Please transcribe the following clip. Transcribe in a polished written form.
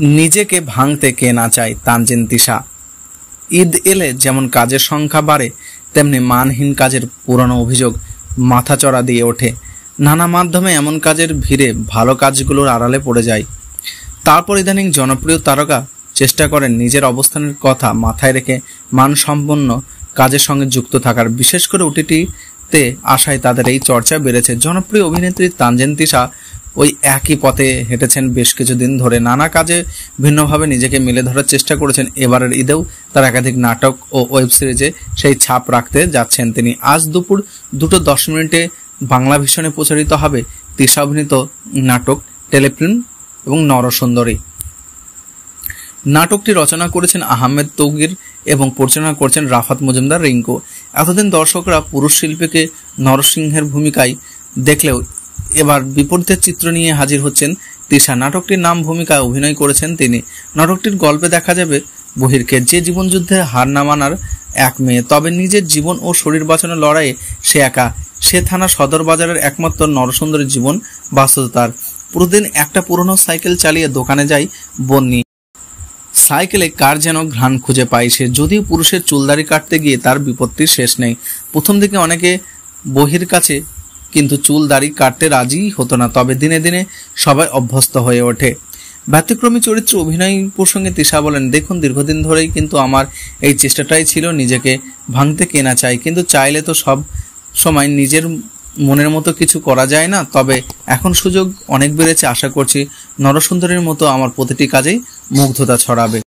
নিজেকে ভাঙতে কে না চায় তানজিন তিশা। ঈদ এলে যেমন কাজের সংখ্যা বাড়ে, তেমনি মানহীন কাজের পুরনো অভিযোগ মাথাচড়া দিয়ে ওঠে। নানা মাধ্যমে এমন কাজের ভিড়ে ভালো কাজগুলোর আড়ালে পড়ে যায়। তারপর ইদানিং জনপ্রিয় তারকা চেষ্টা করেন নিজের অবস্থানের কথা মাথায় রেখে মানসম্পন্ন কাজের সঙ্গে যুক্ত থাকার। বিশেষ করে ওটিটিতে আসায় তাদের এই চর্চা বেড়েছে। জনপ্রিয় অভিনেত্রী তানজিন তিশা ওই একই পথে হেঁটেছেন বেশ কিছুদিন ধরে। নানা কাজে ভিন্নভাবে নিজেকে মেলে ধরার চেষ্টা করেছেন। এবারের ঈদেও তার একাধিক নাটক ও ওয়েব সিরিজে সেই ছাপ রাখতে যাচ্ছেন তিনি। আজ দুপুর 2:10 বাংলা ভিশনে প্রচারিত হবে তিশা অভিনীত নাটক টেলিফিল্ম এবং নরসুন্দরী। নাটকটি রচনা করেছেন আহমেদ তৌকির এবং পরিচালনা করছেন রাফাত মজুমদার রিঙ্কু। এতদিন দর্শকরা পুরুষ শিল্পীকে নরসিংহের ভূমিকায় দেখলেও এবার বিপরীতের চিত্র নিয়ে হাজির হচ্ছেন তিশা। নাটকটির নাম ভূমিকায় অভিনয় করেছেন তিনি। নাটকটির গল্পে দেখা যাবে বহিরকে, যে জীবনযুদ্ধে হার না মানার এক মেয়ে, তবে নিজের জীবন ও শরীর বাঁচানোর লড়াইয়ে সে একা। সে থানা সদর বাজারের একমাত্র নরসুন্দরী জীবন বাস্তবতার। প্রতিদিন একটা পুরনো সাইকেল চালিয়ে দোকানে যায় বন্নি। সাইকেলে কার যেন ঘ্রাণ খুঁজে পায় সে। যদিও পুরুষের চুলদাড়ি কাটতে গিয়ে তার বিপত্তির শেষ নেই। প্রথম দিকে অনেকে বহির কাছে কিন্তু চুল দাড়ি কাটতে রাজি হতো না, তবে দিনে দিনে সবাই অভ্যস্ত হয়ে ওঠে। ব্যতিক্রমী চরিত্র অভিনয় প্রসঙ্গে তিশা বলেন, দেখুন, দীর্ঘদিন ধরেই কিন্তু আমার এই চেষ্টাটাই ছিল, নিজেকে ভাঙতে কে না চাই, কিন্তু চাইলে তো সব সময় নিজের মনের মতো কিছু করা যায় না। তবে এখন সুযোগ অনেক বেড়েছে, আশা করছি নরসুন্দরীর মতো আমার প্রতিটি কাজেই মুগ্ধতা ছড়াবে।